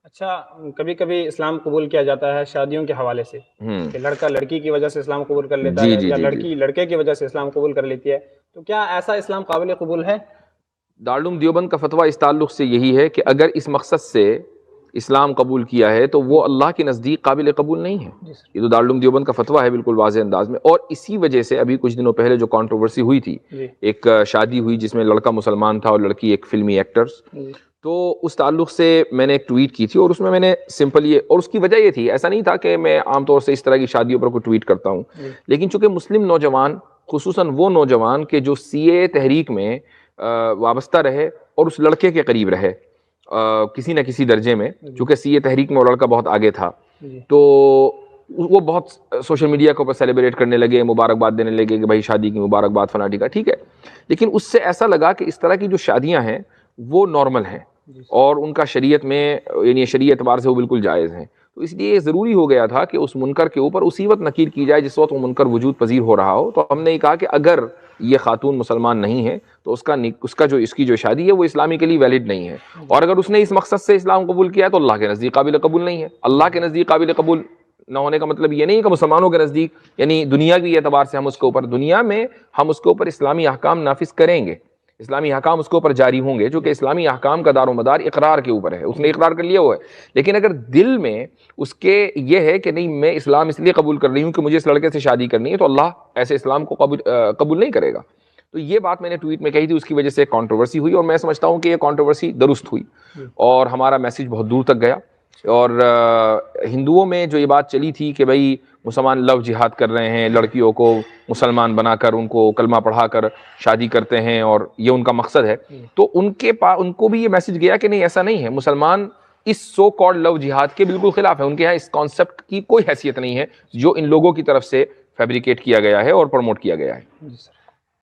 اچھا، کبھی کبھی اسلام قبول کیا جاتا ہے شادیوں کے حوالے سے، ہوں کہ لڑکا لڑکی کی وجہ سے اسلام قبول کر لیتا جی ہے جی یا جی جی لڑکی لڑکے کی وجہ سے اسلام قبول کر لیتی ہے، تو کیا ایسا اسلام قابل قبول ہے؟ دارالعلوم دیوبند کا فتویٰ اس تعلق سے یہی ہے کہ اگر اس مقصد سے اسلام قبول کیا ہے تو وہ اللہ کے نزدیک قابل قبول نہیں ہے. جی سر. یہ تو دارالعلوم دیوبند کا فتویٰ ہے بالکل واضح انداز میں. اور اسی وجہ سے ابھی کچھ دنوں پہلے جو کنٹروورسی ہوئی تھی، جی ایک شادی ہوئی جس میں لڑکا مسلمان تھا اور لڑکی ایک فلمی ایکٹرز، جی تو اس تعلق سے میں نے ایک ٹویٹ کی تھی اور اس میں نے سمپل یہ، اور اس کی وجہ یہ تھی، ایسا نہیں تھا کہ میں عام طور سے اس طرح کی شادیوں پر کوئی ٹویٹ کرتا ہوں، جی لیکن چونکہ مسلم نوجوان، خصوصاً وہ نوجوان کہ جو سی اے تحریک میں وابستہ رہے اور اس لڑکے کے قریب رہے کسی نہ کسی درجے میں، چونکہ سی اے تحریک میں وہ لڑکا بہت آگے تھا، جی تو وہ بہت سوشل میڈیا کے اوپر سیلیبریٹ کرنے لگے، مبارکباد دینے لگے کہ بھائی شادی کی مبارکباد فلاں ٹھیک ہے. لیکن اس سے ایسا لگا کہ اس طرح کی جو شادیاں ہیں وہ نارمل ہیں جی اور ان کا شریعت میں، یعنی شریعی اعتبار سے وہ بالکل جائز ہیں. تو اس لیے ضروری ہو گیا تھا کہ اس منکر کے اوپر اسی وقت نکیر کی جائے جس وقت وہ منکر وجود پذیر ہو رہا ہو. تو ہم نے یہ کہا کہ اگر یہ خاتون مسلمان نہیں ہے تو اس کی جو شادی ہے وہ اسلامی کے لیے ویلڈ نہیں ہے. اور اگر اس نے اس مقصد سے اسلام قبول کیا ہے تو اللہ کے نزدیک قابل قبول نہیں ہے. اللہ کے نزدیک قابل قبول نہ ہونے کا مطلب یہ نہیں کہ مسلمانوں کے نزدیک، یعنی دنیاوی اعتبار سے ہم اس کے اوپر، دنیا میں ہم اس کے اوپر اسلامی احکام نافذ کریں گے، اسلامی احکام اس کے اوپر جاری ہوں گے، جو کہ اسلامی احکام کا دار و مدار اقرار کے اوپر ہے. اس نے اقرار کر لیا ہوا ہے. لیکن اگر دل میں اس کے یہ ہے کہ نہیں میں اسلام اس لیے قبول کر رہی ہوں کہ مجھے اس لڑکے سے شادی کرنی ہے، تو اللہ ایسے اسلام کو قبول نہیں کرے گا. تو یہ بات میں نے ٹویٹ میں کہی تھی، اس کی وجہ سے کنٹروورسی ہوئی، اور میں سمجھتا ہوں کہ یہ کنٹروورسی درست ہوئی اور ہمارا میسج بہت دور تک گیا. اور ہندوؤں میں جو یہ بات چلی تھی کہ بھائی مسلمان لو جہاد کر رہے ہیں، لڑکیوں کو مسلمان بنا کر ان کو کلمہ پڑھا کر شادی کرتے ہیں اور یہ ان کا مقصد ہے، تو ان کو بھی یہ میسج گیا کہ نہیں ایسا نہیں ہے. مسلمان اس سو کالڈ لو جہاد کے بالکل خلاف ہے. ان کے یہاں اس کانسیپٹ کی کوئی حیثیت نہیں ہے جو ان لوگوں کی طرف سے فیبریکیٹ کیا گیا ہے اور پروموٹ کیا گیا ہے. جی سر.